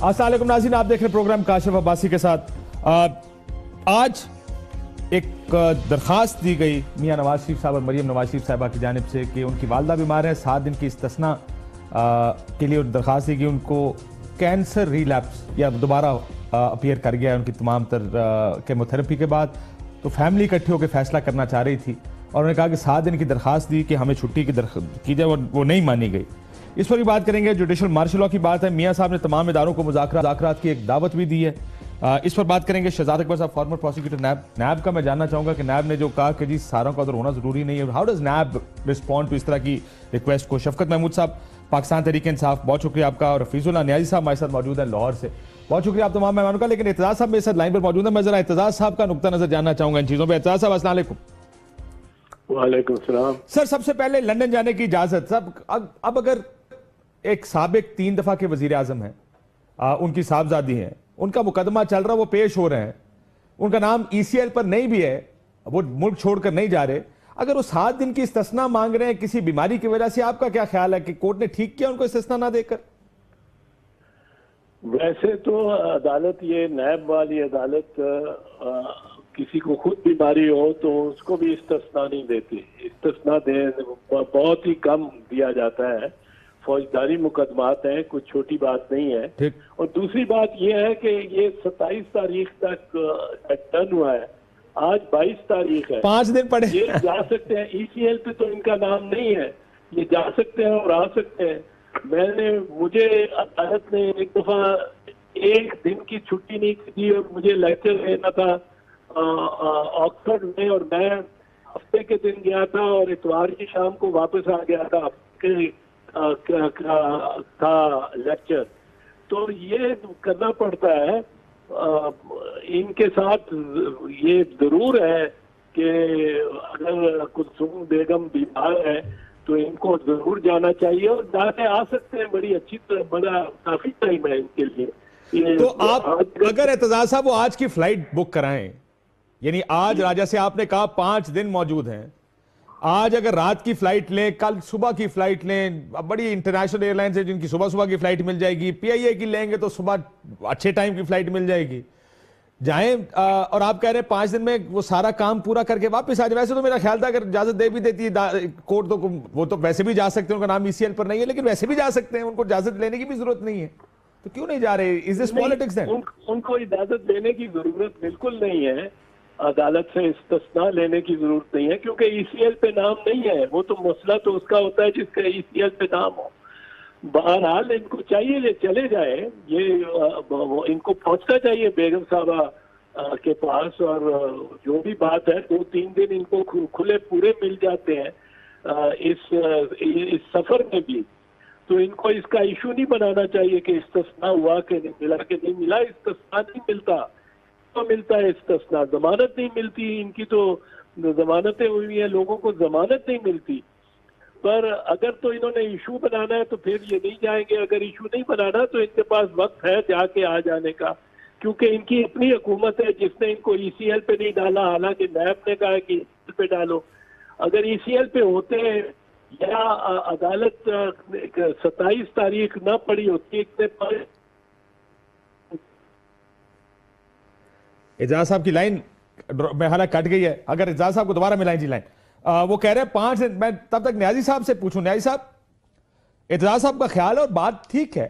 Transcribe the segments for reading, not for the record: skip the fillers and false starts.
अस्सलाम वालेकुम नाज़रीन, आप देख रहे हैं प्रोग्राम काशिफ अब्बासी के साथ। आज एक दरख्वास्त दी गई मियां नवाज शरीफ साहब और मरियम नवाज शरीफ साहबा की जानिब से कि उनकी वालदा बीमार है, 7 दिन की इस्तिस्ना के लिए दरख्वास्त दी गई। उनको कैंसर रिलैप्स या दोबारा अपीयर कर गया है उनकी तमाम तर केमोथेरेपी के बाद। तो फैमिली इकट्ठी होकर फैसला करना चाह रही थी और उन्होंने कहा कि 7 दिन की दरख्वास्त दी कि हमें छुट्टी की जाए, वो नहीं मानी गई। इस पर भी बात करेंगे। जुडिशल मार्शल लॉ की बात है। मियां साहब ने तमाम इदारों को मुज़ाकरात की एक दावत भी दी है। इस पर बात करेंगे। शहजाद अकबर साहब, फॉर्मर प्रोसिक्यूटर नैब का मैं जानना चाहूंगा कि नैब ने जो कहा कि जी सारों का उधर होना जरूरी नहीं है, how does NAB respond to इस तरह की रिक्वेस्ट को। शफकत महमूद साहब, पाकिस्तान तहरीक इंसाफ, बहुत शुक्रिया आपका। और हफीजुल्लाह नियाज़ी साहब हमारे साथ मौजूद है लाहौर से, बहुत शुक्रिया आप तमाम मेहमानों का। लेकिन एतजाज साहब मेरे साथ लाइन पर मौजूद है, मैं जरा एतजाज साहब का नुक्ता नजर जानना चाहूंगा इन चीजों पर। एतजाज साहब अस्सलाम वालेकुम। वालेकुम सलाम। सर, सबसे पहले लंदन जाने की इजाजत, सब अब अगर एक साबिक 3 दफा के वजीर आजम है, उनकी साहबजादी है, उनका मुकदमा चल रहा, वो पेश हो रहे हैं, उनका नाम ECL पर नहीं भी है, वो मुल्क छोड़कर नहीं जा रहे, अगर वो 7 दिन की इस्तिस्ना मांग रहे हैं किसी बीमारी की वजह से, आपका क्या ख्याल है कि कोर्ट ने ठीक किया उनको इस्तिस्ना ना देकर? वैसे तो अदालत, ये नैब वाली अदालत किसी को खुद बीमारी हो तो उसको भी इस्तिस्ना नहीं देती। इस्तिस्ना बहुत ही कम दिया जाता है। फौजदारी मुकदमात हैं, कुछ छोटी बात नहीं है। और दूसरी बात यह है कि ये 27 तारीख तक डन हुआ है, आज 22 तारीख है, 5 दिन पड़े। ये जा सकते हैं। ECL पे तो इनका नाम नहीं है, ये जा सकते हैं और आ सकते हैं। मुझे अदालत ने एक दफा 1 दिन की छुट्टी नहीं दी और मुझे लेक्चर लेना था ऑक्सफोर्ड में, और मैं हफ्ते के दिन गया था और इतवार की शाम को वापस आ गया था था लेक्चर। तो ये करना पड़ता है। इनके साथ ये जरूर है कि अगर कुलसुम बेगम बीमार है तो इनको जरूर जाना चाहिए और जाके आ सकते हैं। बड़ी अच्छी बड़ा काफी टाइम है इनके लिए। तो आप अगर एतजाज साहब वो आज की फ्लाइट बुक कराएं, यानी आज राजा से आपने कहा 5 दिन मौजूद हैं, आज अगर रात की फ्लाइट लें, कल सुबह की फ्लाइट लें, अब बड़ी इंटरनेशनल एयरलाइंस है जिनकी सुबह सुबह की फ्लाइट मिल जाएगी, PIA की लेंगे तो सुबह अच्छे टाइम की फ्लाइट मिल जाएगी, जाएं और आप कह रहे हैं 5 दिन में वो सारा काम पूरा करके वापस आ जाए। वैसे तो मेरा ख्याल था अगर इजाजत दे भी देती है कोर्ट तो वो तो वैसे भी जा सकते हैं, उनका नाम ECL पर नहीं है, लेकिन वैसे भी जा सकते हैं, उनको इजाजत लेने की भी जरूरत नहीं है, तो क्यों नहीं जा रहे? Is this politics? उनको इजाजत देने की जरूरत बिल्कुल नहीं है, अदालत से इस्तिस्ना लेने की जरूरत नहीं है, क्योंकि ECL पे नाम नहीं है। वो तो मसला तो उसका होता है जिसका ECL पे नाम हो। बहरहाल इनको चाहिए ये चले जाए, ये इनको पहुंचना चाहिए बेगम साहबा के पास, और जो भी बात है 2-3 दिन इनको खुले पूरे मिल जाते हैं इस सफर में भी। तो इनको इसका इशू नहीं बनाना चाहिए कि इस्तिस्ना हुआ कि नहीं मिला कि नहीं मिला। इस्तिस्ना नहीं मिलता तो मिलता है इस्तिस्ना, जमानत नहीं मिलती। इनकी तो जमानतें हुई हैं, लोगों को जमानत नहीं मिलती। पर अगर तो इन्होंने इशू बनाना है तो फिर ये नहीं जाएंगे। अगर इशू नहीं बनाना तो इनके पास वक्त है जाके आ जाने का, क्योंकि इनकी अपनी हुकूमत है जिसने इनको ECL पे नहीं डाला। हालांकि नैब ने कहा कि ECL पे डालो। अगर ECL पे होते या अदालत 27 तारीख न पड़ी होती, इतने पर एजाज साहब की लाइन में हालांकि कट गई है, अगर एजाज साहब को दोबारा मिलाएं जी लाइन। वो कह रहे हैं 5 दिन। मैं तब तक न्याजी साहब से पूछूं। न्याजी साहब, एजाज साहब का ख्याल और बात ठीक है।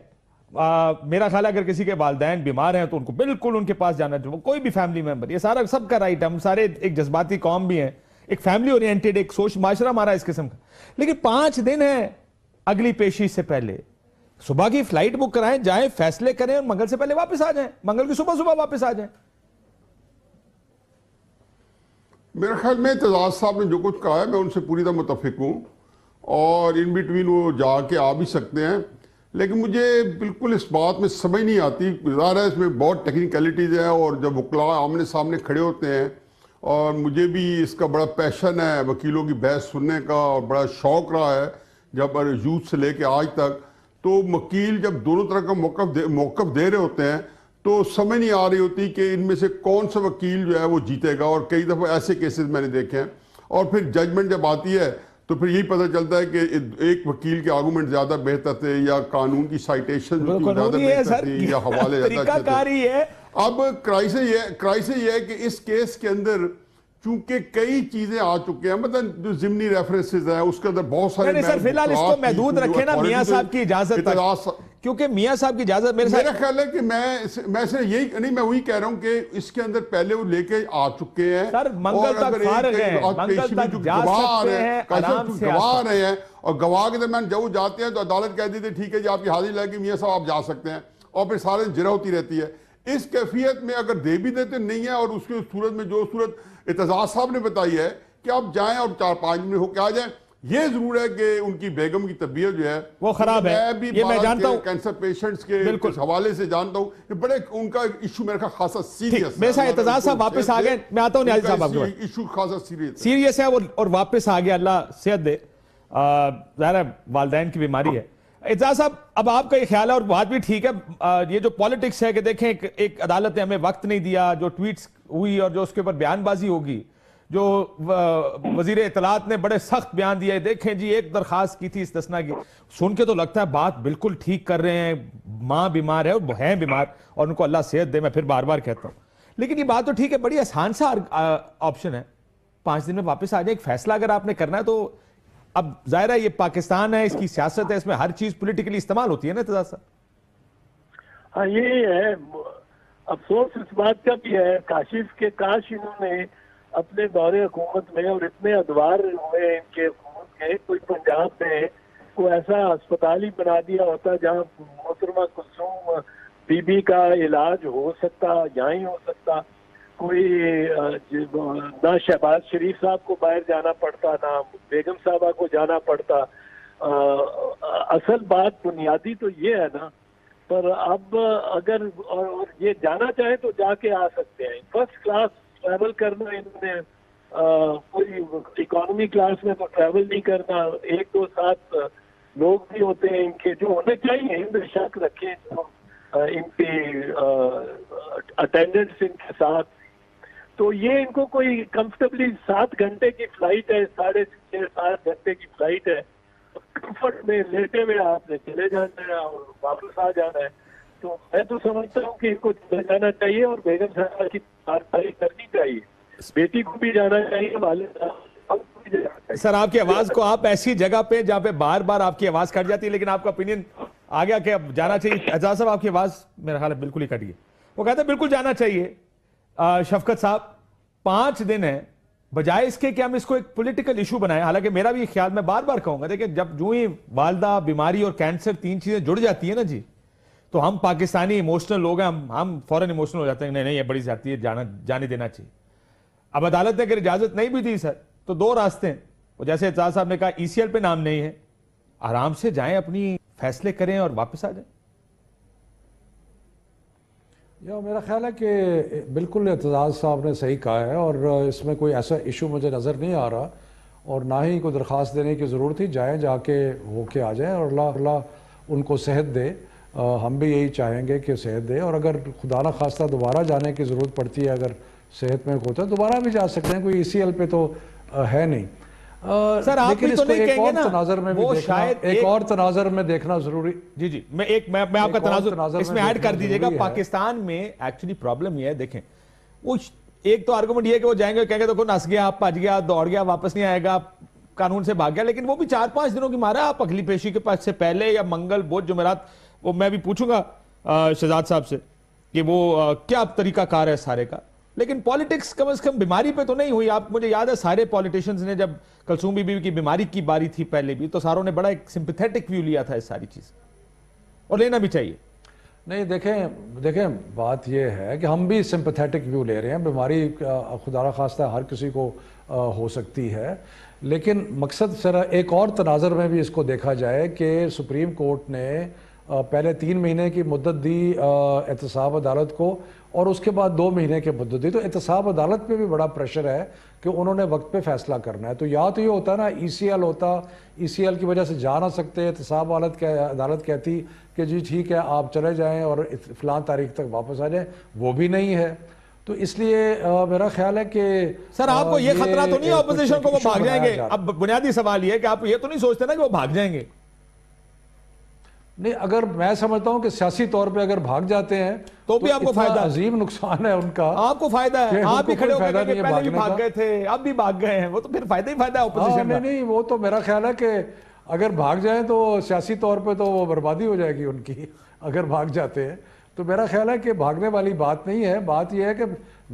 मेरा ख्याल है अगर किसी के वालिदैन बीमार हैं तो उनको बिल्कुल उनके पास जाना चाहिए, कोई भी फैमिली मेंबर, ये सारा सबका राइट है। हम सारे एक जज्बाती कौम भी हैं, एक फैमिली ओरिएंटेड एक सोच माशरा हमारा इस किस्म का। लेकिन 5 दिन है अगली पेशी से पहले, सुबह की फ्लाइट बुक कराएं, जाएं, फैसले करें और मंगल से पहले वापस आ जाएं, मंगल की सुबह सुबह वापस आ जाएं। मेरे ख्याल में एतजाज साहब ने जो कुछ कहा है मैं उनसे पूरी तरह मुतफिक हूँ, और इन बिटवीन वो जाके आ भी सकते हैं। लेकिन मुझे बिल्कुल इस बात में समझ नहीं आती। ज़ाहिर है इसमें बहुत टेक्निकलिटीज़ हैं, और जब वकला आमने सामने खड़े होते हैं, और मुझे भी इसका बड़ा पैशन है वकीलों की बहस सुनने का, और बड़ा शौक़ रहा है जब यूथ से लेके आज तक। तो वकील जब दोनों तरह का मौक़िफ़ दे रहे होते हैं तो समझ नहीं आ रही होती कि इनमें से कौन सा वकील जो है वो जीतेगा। और कई दफ़ा ऐसे केसेस मैंने देखे हैं, और फिर जजमेंट जब आती है तो फिर यही पता चलता है कि एक वकील के आर्गूमेंट ज्यादा बेहतर थे या कानून की साइटेशन ज्यादा बेहतर थी या हवाले ज्यादा अच्छे थे। अब क्राइसिस ये है कि इस केस के अंदर चूंकि कई चीजें आ चुके हैं, मतलब जो जिमनी रेफरेंसेस है उसके अंदर बहुत सारे सर फिलहाल इसको महदूद रखे ना मियां साहब की इजाजत तक, क्योंकि मियां साहब की इजाजत मेरा ख्याल है कि मैं सिर्फ यही नहीं, मैं वही कह रहा हूं कि इसके अंदर पहले वो लेके आ चुके हैं सर, मंगल तक फारिग हैं, मंगल तक जा सकते हैं, आराम से गवाह रहे हैं, और गवाह के दरमियान जब जाते हैं तो अदालत कह देती है ठीक है जी आपकी हाजिरी लगी मियां साहब आप जा सकते हैं, और फिर सारे दिन जिरा होती रहती है। इस कैफियत में अगर दे भी देते नहीं है, और उसकी सूरत में जो सूरत एतजाज साहब ने बताई है कि आप जाएं और 4-5 दिन में होकर आ जाएं, ये जरूर है कि उनकी बेगम की तबीयत जो है वो खराब है, ये मैं जानता हूं, कैंसर पेशेंट्स के हवाले से जानता हूं कि बड़े उनका इशू मेरे ख्याल खासा सीरियस मेरे साथ एतजाज साहब वापस आ गए, मैं आता हूं न्याजी साहब आपके पास, इशू खासा सीरियस है और वापस आ गया, अल्लाह सेहत दे, ज़ाहिर है वालिदैन की बीमारी है। एतजाज साहब अब आपका ये ख्याल है और बात भी ठीक है, ये जो पॉलिटिक्स है कि देखें एक अदालत ने हमें वक्त नहीं दिया, जो ट्वीट्स हुई और जो उसके ऊपर बयानबाजी होगी, जो वजीर इत्तलात ने बड़े सख्त बयान दिए, देखें जी एक दरखास्त की थी इस्तिस्ना की, सुन के तो लगता है बात बिल्कुल ठीक कर रहे हैं, माँ बीमार है और हैं बीमार और उनको अल्लाह सेहत दे, मैं फिर बार बार कहता हूँ, लेकिन ये बात तो ठीक है, बड़ी आसान सा ऑप्शन है, 5 दिन में वापस आ जाए, एक फैसला अगर आपने करना है तो। अब जाहिर है ये पाकिस्तान है, इसकी सियासत है, इसमें हर चीज पॉलिटिकली इस्तेमाल होती है ना एतजाज साहब। हाँ ये है, अफसोस इस बात का भी है काशिफ के, काश इन्होंने अपने दौरे हुकूमत में, और इतने अदवार हुए इनके हुकूमत के, कोई पंजाब में कोई ऐसा अस्पताल ही बना दिया होता जहाँ मोहतरमा कुलसूम बीबी का इलाज हो सकता, यहाँ ही हो सकता, कोई ना शहबाज शरीफ साहब को बाहर जाना पड़ता, ना बेगम साहबा को जाना पड़ता। असल बात बुनियादी तो ये है ना, पर अब अगर और ये जाना चाहे तो जाके आ सकते हैं, फर्स्ट क्लास ट्रैवल करना इन्होंने, कोई इकोनॉमी क्लास में तो ट्रैवल नहीं करना, 1-2 साथ लोग भी होते हैं इनके जो होने चाहिए, इनमें शक रखें जो इनके अटेंडेंट्स इनके साथ, तो ये इनको कोई कंफर्टेबली 7 घंटे की फ्लाइट है, 6.5-7 घंटे की फ्लाइट है, कंफर्ट में लेटे हुए आपने चले जाना है और वापस आ जाना है। तो मैं तो समझता हूँ कि इनको चले जाना चाहिए और बेगम साहब की तारीफ करनी चाहिए, बेटी को भी जाना चाहिए, वाले सर आपकी आवाज को, आप ऐसी जगह पे जहाँ पे बार बार आपकी आवाज कट जाती है, लेकिन आपका ओपिनियन आ गया कि अब जाना चाहिए। एतजाज साहब आपकी आवाज मेरा ख्याल है बिल्कुल ही कट गई, वो कहते हैं बिल्कुल जाना चाहिए। शफकत साहब 5 दिन है, बजाय इसके कि हम इसको एक पॉलिटिकल इशू बनाएं, हालांकि मेरा भी ख्याल, मैं बार बार कहूंगा, देखिए जब जो ही वालदा, बीमारी और कैंसर 3 चीजें जुड़ जाती है ना जी, तो हम पाकिस्तानी इमोशनल लोग हैं, हम फौरन इमोशनल हो जाते हैं, नहीं ये बड़ी ज्यादती है, जाने देना चाहिए। अब अदालत ने अगर इजाजत नहीं भी दी सर, तो 2 रास्ते हैं, और जैसे एतजाज साहब ने कहा ECL पे नाम नहीं है, आराम से जाएं, अपनी फैसले करें और वापस आ जाएं। या मेरा ख्याल है कि बिल्कुल एतजाज साहब ने सही कहा है, और इसमें कोई ऐसा इशू मुझे नज़र नहीं आ रहा, और ना ही कोई दरख्वास्त देने की ज़रूरत थी, जाके होके आ जाएं, और अल्लाह उनको सेहत दे, हम भी यही चाहेंगे कि सेहत दे, और अगर खुदा न खास्ता दोबारा जाने की ज़रूरत पड़ती है, अगर सेहत में होता है दोबारा भी जा सकते हैं, कोई ECL पे तो है नहीं। सर आप भी तो नहीं कहेंगे ना, तनाजर में वो शायद एक और तनाजर में देखना जरूरी। जी मैं आपका तनाजुर इसमें ऐड कर दीजिएगा। पाकिस्तान में एक्चुअली प्रॉब्लम ये है, देखें वो एक तो आर्गुमेंट ये है कि वो जाएंगे, कहेंगे देखो नस गया, भज गया, दौड़ गया, वापस नहीं आएगा, कानून से भाग गया, लेकिन वो भी 4-5 दिनों की मारा, आप अगली पेशी के पास से पहले या मंगल, बुध, जुमेरात, वो मैं भी पूछूंगा शहजाद साहब से कि वो क्या तरीका कार है सारे का, लेकिन पॉलिटिक्स कम से कम बीमारी पे तो नहीं हुई। आप, मुझे याद है सारे पॉलिटिशियंस ने, जब कुलसूम बीबी की बीमारी की बारी थी पहले भी, तो सारों ने बड़ा एक सिंपैथेटिक व्यू लिया था इस सारी चीज, और लेना भी चाहिए। नहीं देखें बात यह है कि हम भी सिंपैथेटिक व्यू ले रहे हैं, बीमारी खुदा न खास्ता हर किसी को हो सकती है, लेकिन मकसद सर एक और तनाज़र में भी इसको देखा जाए कि सुप्रीम कोर्ट ने पहले 3 महीने की मुद्दत दी एहतसाब अदालत को, और उसके बाद 2 महीने की मुद्दत दी, तो एहतसाब अदालत पे भी बड़ा प्रेशर है कि उन्होंने वक्त पे फैसला करना है। तो या तो ये होता ना ECL होता, ECL की वजह से जा ना सकते, एहतसाब अदालत कहती कि जी ठीक है आप चले जाएं और फ़लाँ तारीख तक वापस आ जाएं, वो भी नहीं है। तो इसलिए मेरा ख्याल है कि सर आपको ये खतरा तो नहीं है ऑपोजिशन को वो भाग जाएंगे? जा अब बुनियादी सवाल ये है कि आप ये तो नहीं सोचते ना कि वो भाग जाएंगे? नहीं, अगर मैं समझता हूं कि सियासी तौर पे अगर भाग जाते हैं तो भी आपको इतना फायदा, अजीम नुकसान है उनका, आपको फायदा है। कि आप भी उनको खड़े कोई होकर फायदा कहेंगे नहीं है पहले भी भागने भाग का। गए थे, अब भी भाग गए हैं, वो तो फिर फायदा ही फायदा है हाँ, ऑपोजिशन नहीं का। नहीं, वो तो मेरा ख्याल है कि अगर भाग जाए तो सियासी तौर पे तो वो बर्बादी हो जाएगी उनकी अगर भाग जाते हैं। तो मेरा ख्याल है कि भागने वाली बात नहीं है। बात यह है कि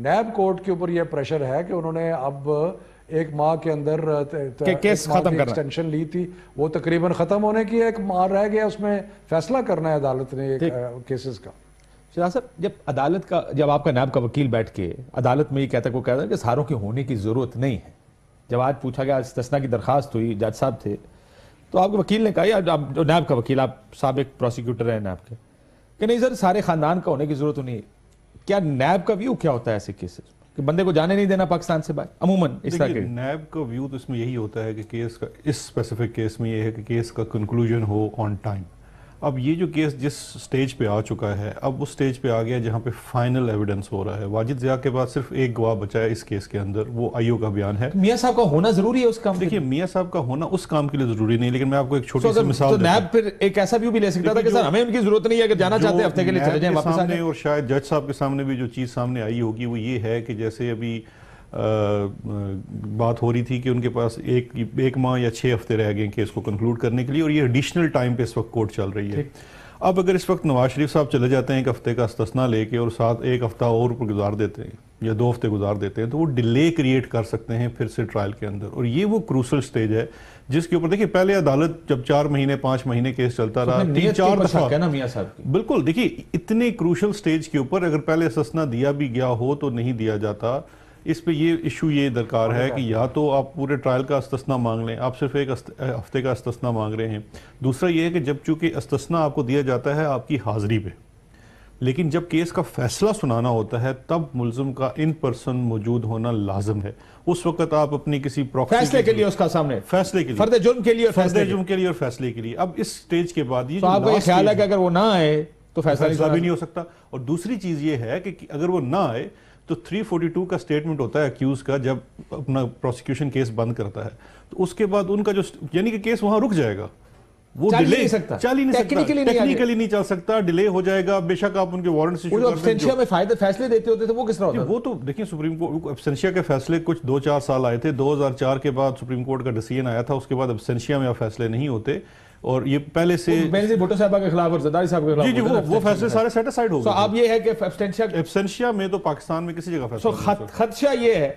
नैब कोर्ट के ऊपर यह प्रेशर है कि उन्होंने अब एक माह के अंदर केस खत्म करना, एक्सटेंशन ली थी, वो तकरीबन खत्म होने की, एक माह रह गया, उसमें फैसला करना है अदालत ने केसेस का। शहजाद साहब, जब आपका नैब का वकील बैठ के अदालत में ये कहता है, वो कहता है कि सहारों के होने की जरूरत नहीं है। जब आज पूछा गया, इस्तिस्ना की दरखास्त हुई, जज साहब थे, तो आपके वकील ने कहा, या आप जो नैब का वकील, आप साबिक प्रोसिक्यूटर हैं नैब के, कि नहीं सर सारे खानदान का होने की जरूरत नहीं है। क्या नैब का व्यू क्या होता है ऐसे केसेस कि बंदे को जाने नहीं देना पाकिस्तान से बाहर? अमूमन इस तरह के नैब का व्यू तो इसमें यही होता है कि केस का, इस स्पेसिफिक केस में ये है कि केस का कंक्लूजन हो ऑन टाइम। अब ये जो केस जिस स्टेज पे आ चुका है, अब उस स्टेज पे आ गया जहाँ पे फाइनल एविडेंस हो रहा है। वाजिद ज़िया के बाद सिर्फ एक गवाह बचा है इस केस के अंदर, वो आईओ का बयान है। मियां साहब का होना जरूरी है उस काम? देखिए, मियां साहब का होना उस काम के लिए जरूरी नहीं, लेकिन मैं आपको एक छोटी सी मिसाल तो नैब फिर एक ऐसा व्यू भी ले सकता था कि सर हमें उनकी जरूरत नहीं है, अगर जाना चाहते हैं हफ्ते के लिए चले जाएं, वापस आ जाएं। और शायद जज साहब के सामने भी जो चीज़ सामने आई होगी वो ये है कि जैसे अभी बात हो रही थी कि उनके पास एक माह या 6 हफ्ते रह गए केस को कंक्लूड करने के लिए, और ये एडिशनल टाइम पे इस वक्त कोर्ट चल रही है। अब अगर इस वक्त नवाज शरीफ साहब चले जाते हैं एक हफ्ते का इस्तिस्ना लेके और साथ एक हफ्ता और गुजार देते हैं या 2 हफ्ते गुजार देते हैं, तो वो डिले क्रिएट कर सकते हैं फिर से ट्रायल के अंदर। और ये वो क्रूशल स्टेज है जिसके ऊपर देखिए, पहले अदालत जब 4 महीने 5 महीने केस चलता रहा, 3-4 दफा ना मियां साहब की। बिल्कुल, देखिए इतने क्रूशल स्टेज के ऊपर अगर पहले इस्तिस्ना दिया भी गया हो तो नहीं दिया जाता। इस पे ये इशू ये दरकार है कि या तो आप पूरे ट्रायल का इस्तिस्ना मांग लें, आप सिर्फ एक हफ्ते का इस्तिस्ना मांग रहे हैं। दूसरा ये है कि जब चूंकि इस्तिस्ना आपको दिया जाता है आपकी हाजिरी पे, लेकिन जब केस का फैसला सुनाना होता है तब मुल्जिम का इन पर्सन मौजूद होना लाजिम है। उस वक्त आप अपनी किसी फैसले के लिए उसका सामने, फैसले के लिए, फर्द जुर्म के लिए और फर्द जुर्म के लिए और फैसले के लिए। अब इस स्टेज के बाद ये तो आपको ये ख्याल है कि अगर वो ना आए तो फैसला भी नहीं हो सकता। और दूसरी चीज ये है कि अगर वो ना आए तो 342 का स्टेटमेंट होता है अक्यूज का जब अपना प्रोसिक्यूशन केस बंद करता है, तो उसके बाद उनका जो यानी कि केस वहां रुक जाएगा, वो डिले चल ही नहीं सकता, टेक्निकली नहीं चल सकता, डिले हो जाएगा। बेशक आप उनके वारंट्स इशू करते हैं, में फायदे फैसले देते होते थे, वो किस तरह होता? वो तो देखिए, सुप्रीम कोर्ट एब्सेंशिया के फैसले कुछ 2-4 साल आए थे। 2004 के बाद सुप्रीम कोर्ट का डिसीजन आया था, उसके बाद एब्सेंशिया में फैसले नहीं होते। और ये पहले से भुट्टो साहब के खिलाफ और जरदारी साहब के खिलाफ जी वो फैसले सारे सेटिस्फाइड हो गए। अब ये है कि एब्सेंशिया में तो पाकिस्तान में किसी जगह फैसला खदशा ये है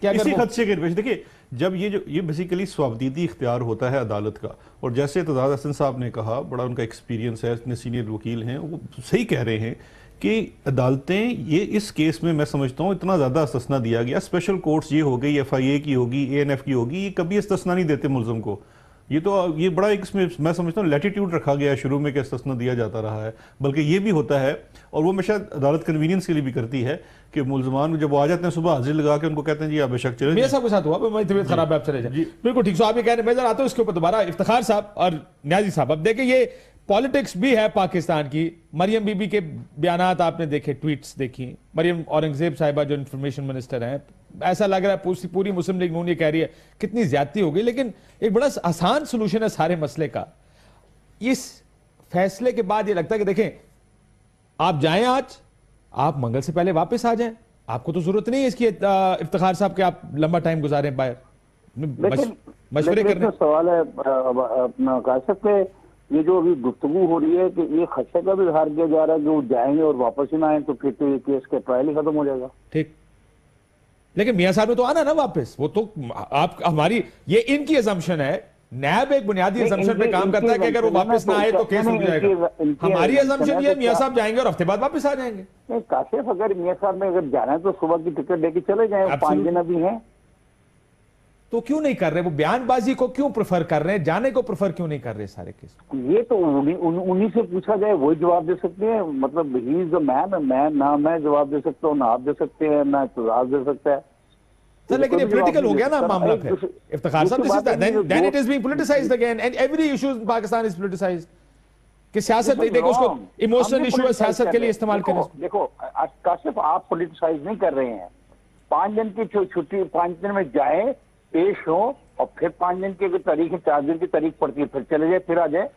कि अगर इसी खदशे के देखिए, जब ये बेसिकली स्वाबदीदी इख्तियार होता है अदालत का, और जैसे एतजाज हसन साहब ने कहा, बड़ा उनका एक्सपीरियंस है, इतने सीनियर वकील हैं, वो सही कह रहे हैं कि अदालतें ये इस केस में मैं समझता हूँ इतना ज़्यादा इस्तिस्ना दिया गया। स्पेशल कोर्ट्स ये हो गई, FIA की होगी, ANF की होगी, ये कभी इस्तिस्ना नहीं देते मुल्ज़िम को। ये बड़ा एक इसमें मैं समझता हूँ लैटिट्यूड रखा गया शुरू में कि इस्तिस्ना दिया जाता रहा है। बल्कि ये भी होता है, और वो हमेशा अदालत कन्वीनियंस के लिए भी करती है कि मुल्ज़मान जब वो आ जाते हैं सुबह हाजिरी लगा के उनको कहते हैं जी आप बेशक चले। मेरे साहब के साथ हुआ, मेरी तबीयत खराब है, आप चले जाए। बिल्कुल ठीक। सो आप ये कह रहे हैं, मैं जरा आता हूँ इसके ऊपर दोबारा। इफ्तिखार साहब और न्याजी साहब, अब देखिए ये पॉलिटिक्स भी है पाकिस्तान की। मरियम बीबी के बयानात आपने देखे, ट्वीट्स देखी। मरियम औरंगजेब साहिबा जो इंफॉर्मेशन मिनिस्टर हैं, ऐसा लग रहा है पूरी मुस्लिम लीग नून ये कह रही है कितनी ज्यादती हो गई, लेकिन एक बड़ा आसान सोल्यूशन है सारे मसले का। इस फैसले के बाद ये लगता है कि देखें, आप जाएं आज, आप मंगल से पहले वापस आ जाएं, आपको तो जरूरत नहीं है इसकी इफ्तिखार साहब के आप लंबा टाइम गुजारें बाहर मशवरे करने। सवाल है अपना काशिफ पे, ये जो अभी गुफ्तगू हो रही है कि ये खदशे का भी इजहार किया जा रहा है कि वो जाएंगे और वापस ही ना आए तो फिर तो ये केस का ट्रायल ही खत्म हो जाएगा। ठीक, लेकिन मियां साहब ने तो आना ना वापस। वो तो आप हमारी ये इनकी अजम्पशन है, नैब एक बुनियादी अजम्पशन पे काम करता है कि अगर वो वापस ना आए तो केस रुक जाएगा। हमारी अजम्पशन ये मियां साहब जाएंगे और हफ्ते बाद वापस आ जाएंगे। नहीं काशिफ, अगर मियां साहब ने अगर जाना है तो सुबह की टिकट लेके चले जाए, 5 दिन अभी हैं। तो क्यों नहीं कर रहे? वो बयानबाजी को क्यों प्रेफर कर रहे हैं, जाने को प्रेफर क्यों नहीं कर रहे सारे केस? ये तो उन्हीं से पूछा जाए, वही जवाब दे सकते हैं। मतलब ही इज द मैन, ना मैं जवाब दे सकता हूँ, ना आप दे सकते हैं, ना इत्तेजाज दे सकता है। सर लेकिन ये पॉलिटिकल हो गया ना मामला फिर। इफ्तिखार साहब, then it is being politicized again and every issue in Pakistan is politicized. कि सियासत नहीं देखो, उसको इमोशनल इशू है, सियासत के लिए इस्तेमाल करें। देखो काशिफ, आप पॉलिटिसाइज नहीं कर रहे हैं। 5 दिन की छुट्टी, 5 दिन में जाए, पेश हो, और फिर 5 दिन की तारीख, 4 दिन की तारीख पड़ती है, फिर चले जाए, फिर आ जाए।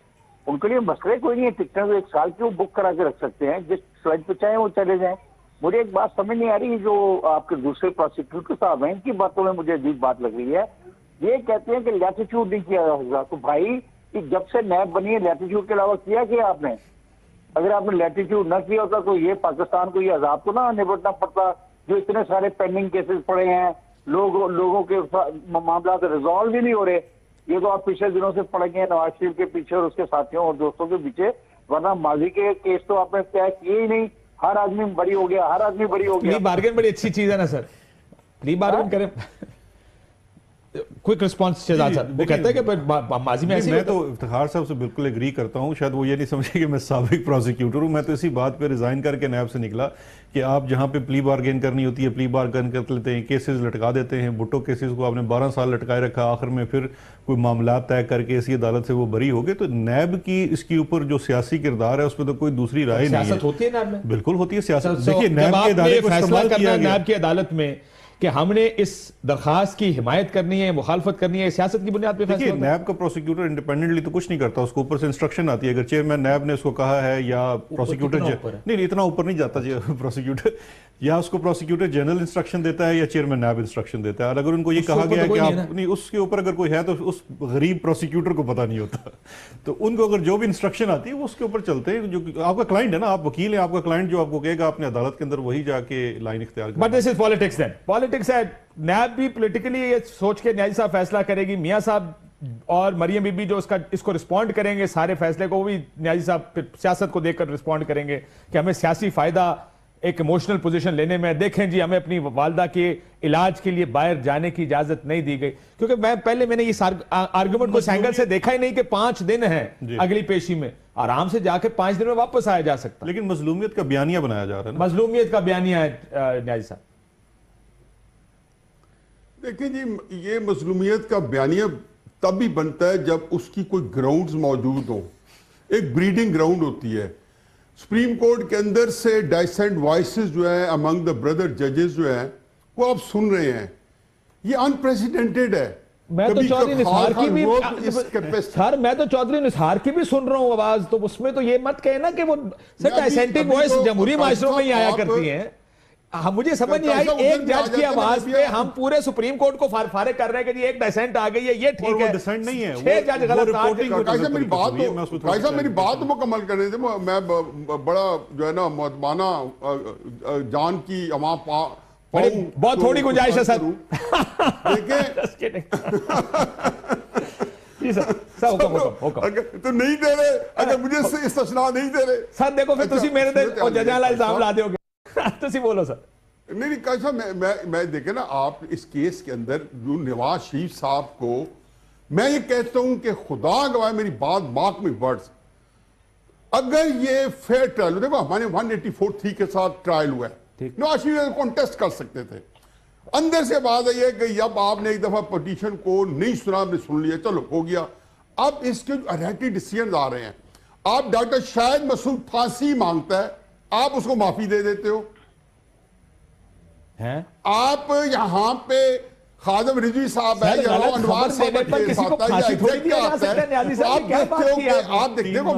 उनके लिए मसले कोई नहीं है, टिकटें तो 1 साल की वो बुक करा के रख सकते हैं, जिस फ्लाइट पे चाहे वो चले जाएं। मुझे एक बात समझ नहीं आ रही, जो आपके दूसरे प्रोसिक्यूटर साहब हैं, इनकी बातों में मुझे अजीब बात लग रही है। ये कहते हैं कि लैटिट्यूड नहीं किया होगा। तो भाई कि जब से नैब बनी है, लैटिट्यूड के अलावा किया क्या आपने? अगर आपने लैटिट्यूड ना किया होता तो ये पाकिस्तान को ये अजाब को ना निपटना पड़ता, जो इतने सारे पेंडिंग केसेस पड़े हैं, लोगों के मामला रिजॉल्व ही नहीं हो रहे। ये तो आप पिछले दिनों से पड़ गए नवाज शरीफ के पीछे और उसके साथियों और दोस्तों के पीछे, वरना माजी के केस तो आपने तय किए ही नहीं। हर आदमी बरी हो गया, हर आदमी बरी हो गया। प्ली बार्गेन बड़ी अच्छी चीज है ना सर, प्ली बार्गेन करें। क्विक रिस्पांस शहजाद साहब, वो कहते हैं कि माजी में ऐसे मैं तो इफ्तिखार साहब से बिल्कुल एग्री करता हूं। शायद वो ये नहीं समझे कि मैं साबिक प्रोसिक्यूटर हूं। मैं तो इसी बात पे रिजाइन करके नैब से निकला कि आप जहां पे प्ली बार्गेन करनी होती है, प्ली बार्गेन कर लेते हैं, केसेस लटका देते हैं। भुट्टो केसेस को आपने 12 साल लटकाए रखा, आखिर में फिर कोई मामला तय करके इसी अदालत से वो बरी हो गए। तो नैब की इसके ऊपर जो सियासी किरदार है, उस पर तो कोई दूसरी राय नहीं है। होती है नैब में, बिल्कुल होती है सियासत। देखिए, नैब के अदालत को इस्तेमाल किया गया, नैब की अदालत में कि हमने इस दरखास्त की हिमायत करनी है, मुखालफत करनी है, सियासत की बुनियाद पे फैसला। नैब का प्रोसिक्यूटर इंडिपेंडेंटली तो कुछ नहीं करता, उसको ऊपर से इंस्ट्रक्शन आती है। अगर चेयरमैन नैब ने उसको कहा है या प्रोसिक्यूटर नहीं, इतना ऊपर नहीं जाता प्रोसिक्यूटर, या उसको प्रोसिक्यूटर जनरल इंस्ट्रक्शन देता है या चेयरमैन नैब इंस्ट्रक्शन देता है। और अगर उनको ये कहा गया है कि आप नहीं, उसके ऊपर अगर कोई है तो उस गरीब प्रोसिक्यूटर को पता नहीं होता। तो उनको अगर जो भी इंस्ट्रक्शन आती है वो उसके ऊपर चलते हैं। जो आपका क्लाइंट है ना, आप वकील हैं, आपका क्लाइंट जो आपको कहेगा आपने अदालत के अंदर वही जाके लाइन इख्तियार करनी। But this is politics then, politics है। नैब भी पॉलिटिकली ये सोच के न्याजी साहब फैसला करेगी, मियां साहब और मरियम बीबी जो इसको रिस्पॉन्ड करेंगे सारे फैसले को, वो भी न्याजी साहब सियासत को देखकर रिस्पॉन्ड करेंगे कि हमें सियासी फायदा एक इमोशनल पोजीशन लेने में। देखें जी, हमें अपनी वालदा के इलाज के लिए बाहर जाने की इजाजत नहीं दी गई, क्योंकि मैंने इस आर्गुमेंट को इस एंगल से देखा ही नहीं कि 5 दिन है अगली पेशी में, आराम से जाके 5 दिन में वापस आया जा सकता। लेकिन मजलूमियत का बयानिया बनाया जा रहा है, मजलूमियत का बयानिया है न्याजी साहब। देखिए जी, ये मजलूमियत का बयानिया तब भी बनता है जब उसकी कोई ग्राउंड्स मौजूद हो। एक ब्रीडिंग ग्राउंड होती है। सुप्रीम कोर्ट के अंदर से डाइसेंट वॉइसेस जो है अमंग द ब्रदर जजेस जो है वो आप सुन रहे हैं, ये अनप्रेसिडेंटेड है। मैं तो चौधरी निसार की भी सर, मैं तो चौधरी निसार की भी सुन रहा हूं आवाज, तो उसमें तो ये मत कहे ना कि वो सर डाइसेंटिंग वॉइस जमहूरी माशरों में ही आया करती है। मुझे समझ नहीं आई, एक जज की आवाज पे हम पूरे सुप्रीम कोर्ट को फारिग कर रहे हैं कि जी एक डिसेंट आ गई है, ये ठीक है। डिसेंट नहीं है, 6 जज गलत मेरी बात मुकम्मल करने से मैं बड़ा जो है ना मुअद्दबाना जान की अमा बहुत थोड़ी गुंजाइश है सर। देखिए तो नहीं दे रहे, अगर मुझे इस्तिस्ना नहीं दे रहे सर, देखो फिर तुसी मेरे ते जजां ला इल्जाम ला दोगे। तुसी बोलो सर। नहीं कैसा मैं देखे ना, आप इस केस के अंदर जो नवाज शरीफ साहब को मैं ये कहता हूं कि खुदा गवाह, मेरी बात मार्क में वर्ड्स, अगर ये फेयर ट्रायल, देखो हमारे 184(3) के साथ ट्रायल हुआ है, नवाज शरीफ कॉन्टेस्ट कर सकते थे। अंदर से बात आई है कि अब आपने एक दफा पिटीशन को नहीं सुना, आपने सुन लिया, चलो हो गया। अब इसके जो अरेटी डिसीजन आ रहे हैं, आप डॉक्टर शाहिद मसूद फांसी मांगता है, आप उसको माफी दे देते हो हैं? आप यहां पे खादिम रिजवी साहब है या अनवार साहब आप देखते हो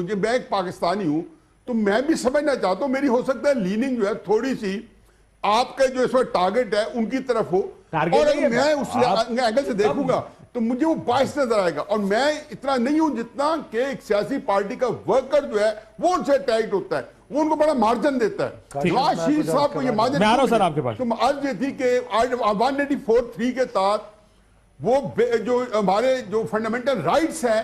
कि मैं एक पाकिस्तानी हूं, तो मैं भी समझना चाहता हूं, मेरी हो सकता है लीनिंग जो है थोड़ी सी आपका जो इसमें टारगेट है उनकी तरफ हो, और अगर मैं उस एंगल से देखूंगा तो मुझे वो बाइस नजर आएगा। और मैं इतना नहीं हूं जितना कि एक सियासी पार्टी का वर्कर जो है वो उनसे टाइट होता है, वो उनको बड़ा मार्जिन देता है। नवाज शरीफ साहब को ये मार्जिन, तो अर्ज ये थी कि 184(3) के तहत वो जो हमारे जो फंडामेंटल राइट्स हैं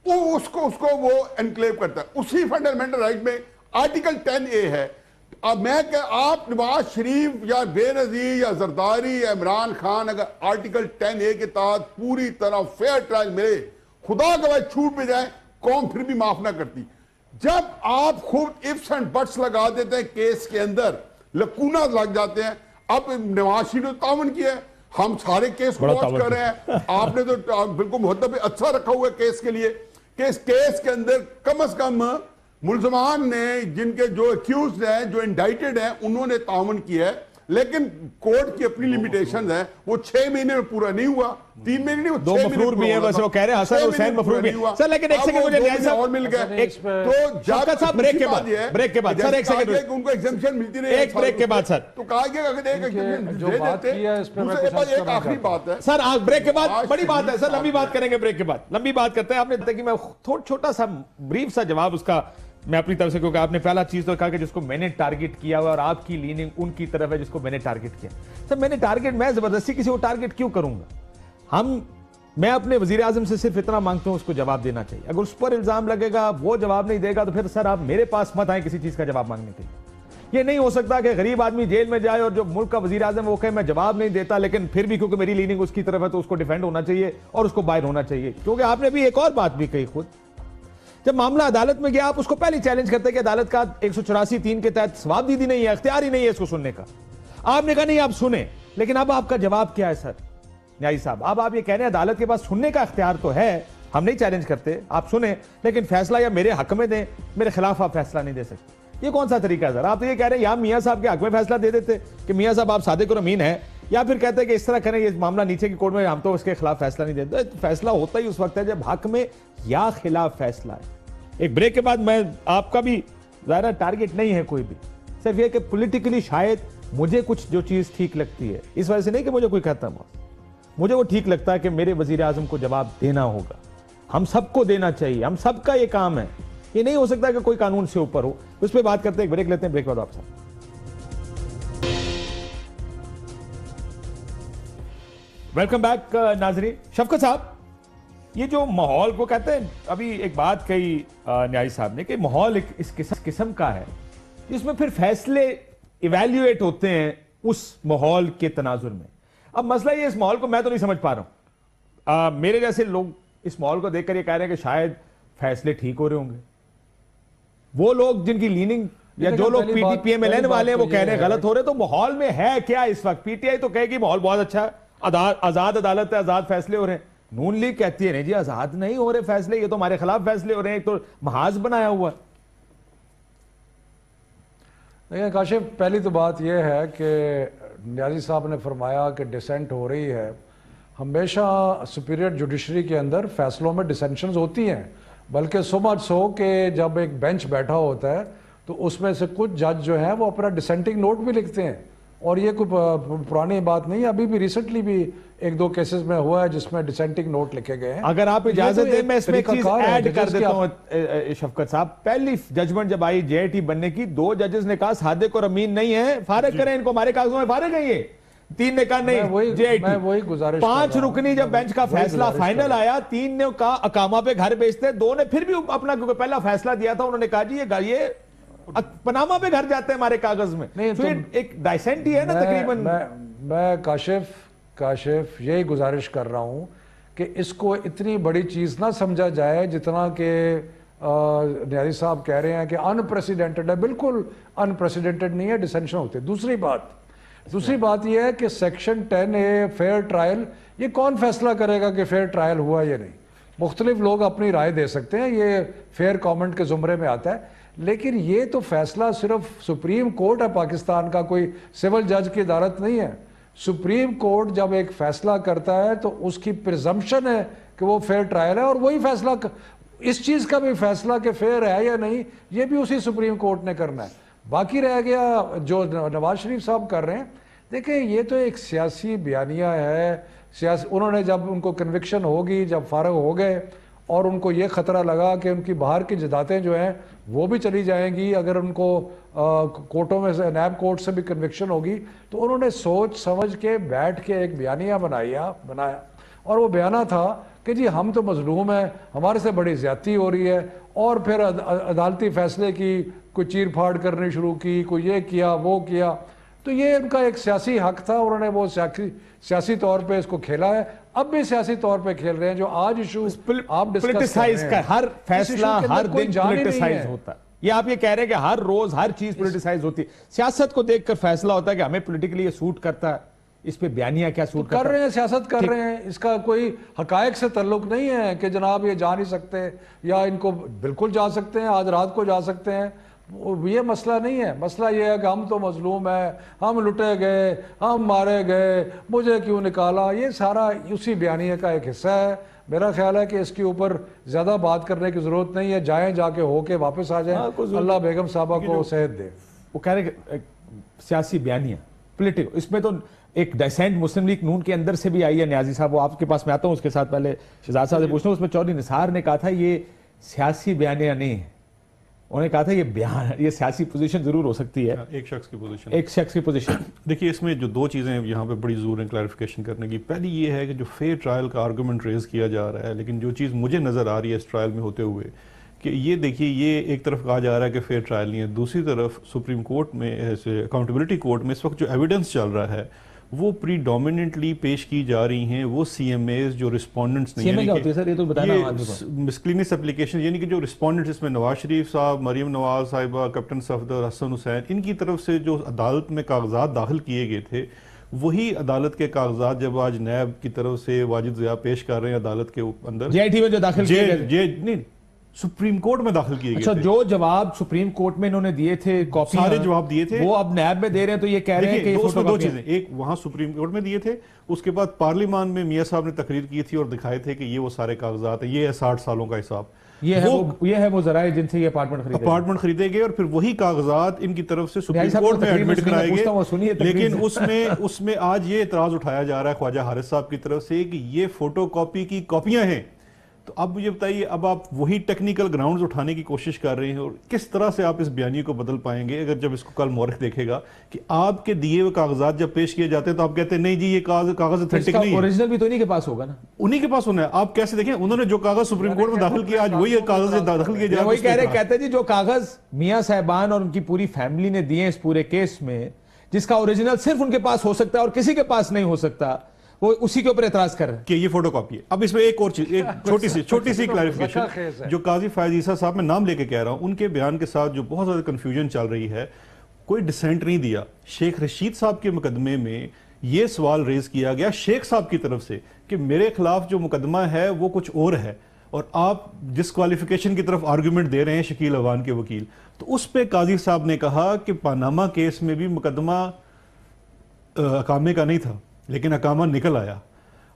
उसको वो एनक्लेव करता है। उसी फंडामेंटल राइट में आर्टिकल 10A है। अब मैं आप नवाज शरीफ या बेनजीर या जरदारी या इमरान खान अगर आर्टिकल 10A के तहत पूरी तरह फेयर ट्रायल मिले, खुदा गवाह छूट पे जाए, कौम फिर भी माफ ना करती। जब आप खुद इफ्स एंड बट्स लगा देते हैं केस के अंदर, लकूना लग जाते हैं। अब नवाज शरीफ ने तावन किया है, हम सारे केस को वॉच कर रहे हैं, आपने तो बिल्कुल मुहद्दब अच्छा रखा हुआ है केस के लिए। कि इस केस के अंदर कम से कम मुलजमान ने, जिनके जो एक्यूज हैं, जो इंडाइटेड हैं, उन्होंने तावन किया है, लेकिन कोर्ट की अपनी लिमिटेशन है। वो 6 महीने में पूरा नहीं हुआ, 3 महीने नहीं, वो 2 6 महीने मफरूर भी है, बस वो कह रहे हैं हसन हुसैन मफरूर भी है। सर लेकिन एक सेकंड मुझे न्याय साहब और मिल गए तो शफकत साहब ब्रेक के बाद सर एक सेकंड उनको एग्जेम्पशन मिलती नहीं, एक ब्रेक के बाद सर तो कहा गया अगर एक एग्जेम्पन जो दे बात देते। की है, इस पे मैं दूसरे कुछ पास एक करना आखिरी चाहता हूं। बात है सर आज ब्रेक के बाद आज बड़ी बात है सर, शरीफ लंबी बात करेंगे ब्रेक के बाद, लंबी बात करते हैं। आपने कि मैं छोटा सा ब्रीफ सा जवाब उसका मैं अपनी तरफ से, क्योंकि आपने पहला चीज तो कहा कि जिसको मैंने टारगेट किया हुआ और आपकी लीनिंग उनकी तरफ है जिसको मैंने टारगेट किया। सर मैंने टारगेट, मैं जबरदस्ती किसी को टारगेट क्यों करूंगा? मैं अपने वजीर आजम से सिर्फ इतना मांगता हूं उसको जवाब देना चाहिए। अगर उस पर इल्जाम लगेगा, वो जवाब नहीं देगा, तो फिर सर आप मेरे पास मत आए किसी चीज का जवाब मांगने के लिए। ये नहीं हो सकता कि गरीब आदमी जेल में जाए और जो मुल्क का वजीर आजम वो कहे मैं जवाब नहीं देता, लेकिन फिर भी क्योंकि मेरी लीनिंग उसकी तरफ है तो उसको डिफेंड होना चाहिए और उसको बाहर होना चाहिए। क्योंकि आपने भी एक और बात भी कही खुद, जब मामला अदालत में गया आप उसको पहले चैलेंज करते कि अदालत का 184(3) के तहत सवाबदीदी नहीं है, इख्तियार ही नहीं है इसको सुनने का। आपने कहा नहीं आप सुने, लेकिन अब आपका जवाब क्या है सर न्यायी साहब? अब आप ये कह रहे हैं अदालत के पास सुनने का इख्तियार तो है, हम नहीं चैलेंज करते, आप सुने, लेकिन फैसला या मेरे हक में दें, मेरे खिलाफ आप फैसला नहीं दे सकते। ये कौन सा तरीका है सर? आप तो ये कह रहे हैं या मियां साहब के हक में फैसला दे देते कि मियां साहब आप सादिक और अमीन हैं, या फिर कहते हैं कि इस तरह करें ये मामला नीचे की कोर्ट में, हम तो उसके खिलाफ फैसला नहीं देते। फैसला होता ही उस वक्त है जब हक में या खिलाफ फैसला है। एक ब्रेक के बाद मैं आपका भी ज़्यादा टारगेट नहीं है कोई भी, सिर्फ ये कि पॉलिटिकली शायद मुझे कुछ जो चीज़ ठीक लगती है, इस वजह से नहीं कि मुझे कोई कहता है, मुझे वो ठीक लगता है कि मेरे वजीर आजम को जवाब देना होगा, हम सबको देना चाहिए, हम सबका ये काम है। ये नहीं हो सकता कि कोई कानून से ऊपर हो। उस पर बात करते हैं, ब्रेक लेते हैं, ब्रेक बाद आपसे। वेलकम बैक नाजरीन। शफकत साहब, ये जो माहौल को कहते हैं, अभी एक बात कही न्यायी साहब ने कि माहौल एक इस किस्म का है जिसमें फिर फैसले इवैल्यूएट होते हैं उस माहौल के तनाजुर में। अब मसला ये, इस माहौल को मैं तो नहीं समझ पा रहा हूं। मेरे जैसे लोग इस माहौल को देखकर ये कह रहे हैं कि शायद फैसले ठीक हो रहे होंगे। वो लोग जिनकी लीनिंग या जो लोग पीटीपीएमएलएन वाले हैं वो कह रहे हैं गलत हो रहे। तो माहौल में है क्या इस वक्त? पीटीआई तो कहेगी माहौल बहुत अच्छा है, आजाद अदालत है, आजाद फैसले हो रहे हैं। नून लीग कहती है नहीं जी आजाद नहीं हो रहे फैसले, ये तो हमारे खिलाफ फैसले हो रहे हैं, एक तो महाज बनाया हुआ। देखिए काशिफ, पहली तो बात यह है कि न्याजी साहब ने फरमाया कि डिसेंट हो रही है। हमेशा सुपीरियर जुडिशरी के अंदर फैसलों में डिसेंशंस होती हैं, बल्कि सो मच सो कि जब एक बेंच बैठा होता है तो उसमें से कुछ जज जो हैं वो अपना डिसेंटिंग नोट भी लिखते हैं। और ये कोई पुरानी बात नहीं है, अभी भी रिसेंटली भी 1-2 केसेस में हुआ है जिसमें डिसेंटिंग नोट लिखे गए हैं। अगर आप इजाजत दें मैं इसमें एक चीज ऐड कर देता हूं शफकत साहब। पहली जजमेंट जब आई जेआईटी बनने की, 2 जजेस ने कहा सादिक और अमीन नहीं है, फारिग करें इनको, हमारे कागजों में फारिग है ये। 3 ने कहा नहीं जेआईटी। वही गुजारिश 5 रुकनी जब बेंच का फैसला फाइनल आया, 3 ने कहा अकामा पे घर बेचते, 2 ने फिर भी अपना, क्योंकि पहला फैसला दिया था, उन्होंने कहा जी ये पनामा पे घर जाते हैं हमारे कागज में। नहीं तो एक डाइसेंट ही है ना तकरीबन। मैं काशिफ यही गुजारिश कर रहा हूं कि इसको इतनी बड़ी चीज ना समझा जाए जितना कि न्याजी साहब कह रहे हैं कि अनप्रेसिडेंटेड है। बिल्कुल अनप्रेसिडेंटेड नहीं है, डिसेंशन होते। दूसरी बात यह है कि सेक्शन 10A फेयर ट्रायल, ये कौन फैसला करेगा कि फेयर ट्रायल हुआ या नहीं? मुख्तलिफ लोग अपनी राय दे सकते हैं, ये फेयर कमेंट के जुमरे में आता है, लेकिन ये तो फैसला सिर्फ सुप्रीम कोर्ट है पाकिस्तान का, कोई सिविल जज की अदालत नहीं है। सुप्रीम कोर्ट जब एक फैसला करता है तो उसकी प्रिजम्पशन है कि वो फेयर ट्रायल है, और वही फैसला, इस चीज़ का भी फैसला कि फेयर है या नहीं, ये भी उसी सुप्रीम कोर्ट ने करना है। बाकी रह गया जो नवाज शरीफ साहब कर रहे हैं, देखिए ये तो एक सियासी बयानिया है। उन्होंने जब उनको कन्विक्शन होगी, जब फारग हो गए और उनको ये ख़तरा लगा कि उनकी बाहर की जदातें जो हैं वो भी चली जाएंगी, अगर उनको कोर्टों में से, नैब कोर्ट से भी कन्विक्शन होगी, तो उन्होंने सोच समझ के बैठ के एक बयानिया बनाया। और वो बयाना था कि जी हम तो मजलूम हैं, हमारे से बड़ी ज़्यादती हो रही है, और फिर अदालती फैसले की कोई चीर फाड़ करनी शुरू की, कोई ये किया वो किया। तो ये उनका एक सियासी हक था, उन्होंने वो सियासी तौर पे इसको खेला है, अब भी सियासी तौर पे खेल रहे हैं। जो आज इशू आप डिस्कस कर रहे हैं, हर फैसला हर दिन पॉलिटिसाइज होता है। ये आप ये कह रहे हैं कि हर रोज हर चीज पॉलिटिसाइज होती है। सियासत को देखकर फैसला होता है कि हमें पॉलिटिकली ये सूट करता है इस पे बयानिया क्या सूट कर रहे हैं, सियासत कर रहे हैं, इसका कोई हकायक से ताल्लुक नहीं है कि जनाब ये जा नहीं सकते या इनको बिल्कुल जा सकते हैं, आज रात को जा सकते हैं। ये मसला नहीं है। मसला ये है कि हम तो मजलूम है, हम लुटे गए, हम मारे गए, मुझे क्यों निकाला। ये सारा उसी बयानिया का एक हिस्सा है। मेरा ख्याल है कि इसके ऊपर ज़्यादा बात करने की ज़रूरत नहीं है। जाएं, जाके होके वापस आ जाएं, अल्लाह बेगम साहबा को सेहत दे। वो कह रहे सियासी बयानिया पॉलिटिकल, इसमें तो एक डिसेंट मुस्लिम लीग नून के अंदर से भी आई है। न्याजी साहब, वो आपके पास मैं आता हूँ, उसके साथ पहले शहजाद साहब से पूछना। उसमें चौधरी निसार ने कहा था ये सियासी बयानिया नहीं है, उन्होंने कहा था ये बयान, ये सियासी पोजीशन जरूर हो सकती है, एक शख्स की पोजीशन, एक शख्स की पोजीशन। देखिए, इसमें जो दो चीज़ें यहाँ पे बड़ी ज़रूर हैं क्लैरिफिकेशन करने की। पहली ये है कि जो फेयर ट्रायल का आर्गूमेंट रेज किया जा रहा है, लेकिन जो चीज़ मुझे नज़र आ रही है इस ट्रायल में होते हुए कि ये देखिए, ये एक तरफ कहा जा रहा है कि फेयर ट्रायल नहीं है, दूसरी तरफ सुप्रीम कोर्ट में, ऐसे अकाउंटेबिलिटी कोर्ट में इस वक्त जो एविडेंस चल रहा है वो प्रीडोमिनेंटली पेश की जा रही हैं वो CMAs जो रिस्पोंडेंट्स नहीं है, मिसक्लिनियस एप्लीकेशन, यानी कि जो रिस्पोंडेंट्स, इसमें नवाज शरीफ साहब, मरीम नवाज साहिबा, कैप्टन सफदर, हसन हुसैन, इनकी तरफ से जो अदालत में कागजात दाखिल किए गए थे, वही अदालत के कागजात जब आज नैब की तरफ से वाजिद ज़िया पेश कर रहे हैं अदालत के अंदर, JIT में जो दाखिल किए गए, सुप्रीम कोर्ट में दाखिल किए गए। अच्छा, जो जवाब सुप्रीम कोर्ट में इन्होंने दिए थे, कॉपी सारे जवाब दिए थे, वो अब नैब में दे रहे हैं, तो ये कह रहे हैं कि उसमें दो चीजें, एक वहां सुप्रीम कोर्ट में दिए थे, उसके बाद पार्लियामान में मियां साहब ने तकरीर की थी और दिखाए थे कि ये वो सारे कागजात है, ये है 60 सालों का हिसाब, ये है वो जराए जिनसे ये अपार्टमेंट खरीदे गए और फिर वही कागजात इनकी तरफ से सुप्रीम कोर्ट में एडमिट कराए गए। लेकिन उसमें आज ये इतराज उठाया जा रहा है ख्वाजा हारिस साहब की तरफ से कि ये फोटोकॉपी की कॉपियां हैं। तो अब मुझे बताइए, अब आप वही टेक्निकल ग्राउंड्स उठाने की कोशिश कर रहे हैं और किस तरह से आप इस बयानी को बदल पाएंगे अगर जब इसको कल मौरख देखेगा कि आपके दिए हुए कागजात जब पेश किए जाते हैं तो आप कहते हैं नहीं जी ये कागज ऑथेंटिक नहीं है। ओरिजिनल भी तो इन्हीं के पास होगा ना, उन्हीं के पास होना है। आप कैसे देखें, उन्होंने जो कागज सुप्रीम कोर्ट में दाखिल किया आज वही कागज दाखिल किए जा वही कह रहे, कहते जी जो कागज मियां साहबान और उनकी पूरी फैमिली ने दिए इस पूरे केस में, जिसका ओरिजिनल सिर्फ उनके पास हो सकता है और किसी के पास नहीं हो सकता, वो उसी के ऊपर एतराज कर रहे हैं कि ये फोटोकॉपी है। अब इसमें एक और चीज, एक छोटी सी क्लैरिफिकेशन, जो काजी फायद ईसा साहब, मैं नाम लेके कह रहा हूं, उनके बयान के साथ जो बहुत ज्यादा कंफ्यूजन चल रही है, कोई डिसेंट नहीं दिया। शेख रशीद साहब के मुकदमे में यह सवाल रेज किया गया शेख साहब की तरफ से कि मेरे खिलाफ जो मुकदमा है वो कुछ और है और आप डिस्क्वालिफिकेशन की तरफ आर्गूमेंट दे रहे हैं शकील अवान के वकील। तो उस पर काजी साहब ने कहा कि पानामा केस में भी मुकदमा अकामे का नहीं था लेकिन अकामा निकल आया।